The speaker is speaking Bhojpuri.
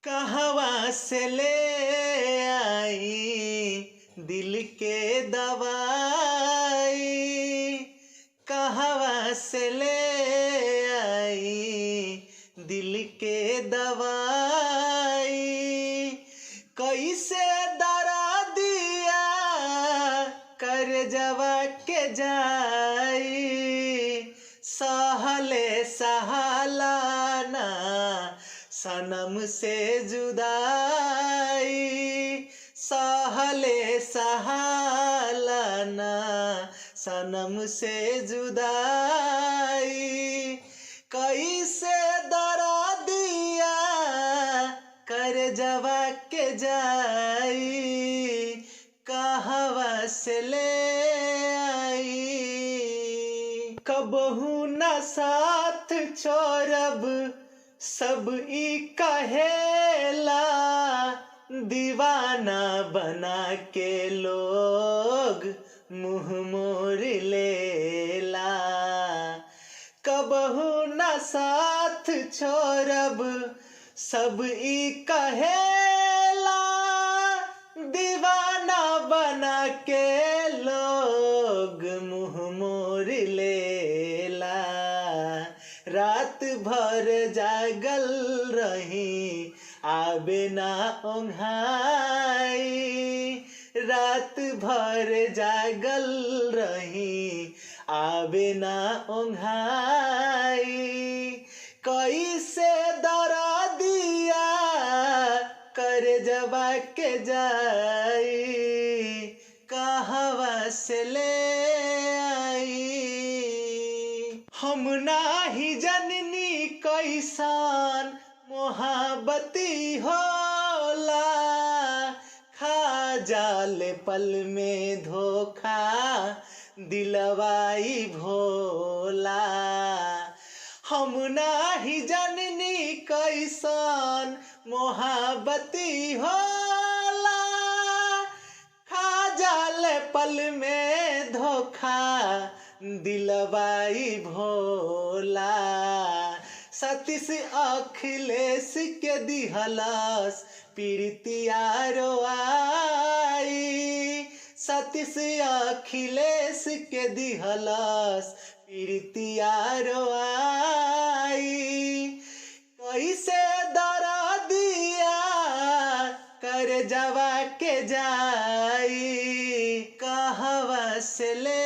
कहवा से ले आई दिल के दवाई। कहवा से ले आई दिल के दवाई। कैसे दरा दिया कर जवा के जाई। सहले सहलाना सनम से जुदाई। सहले सहलाना सनम से जुदाई। कैसे दरा दिया कर जवा के जाई। कहवा से ले आई। कबहू न साथ छोड़ब सब ई कहेला। दीवाना बना के लोग मुँह मोड़ लेला। कबहू न साथ छोड़ब सब ई कहेला। दीवाना बना के लोग मुँह मोड़ लेला। रात भर जागल रही आबे ना ओंघाई। रात भर जागल रही आबे ना ओंघाई। कैसे दरा दिया कर जवा के जाई। कहवा से ले आई। हम नाही जननी कैसान मोहब्बती होला। खा जाले पल में धोखा दिलवाई भोला। हम नाही जननी कैसान मोहब्बती होला। खा जाले पल में धोखा दिलवाई भोला। सतीश अखिलेश के दिहलास प्रीतिया रोआई। सतीश अखिलेश के दिहलास प्रीतिया रोआई। कैसे दरा दिया कर जवा के जाई। कहवा से ले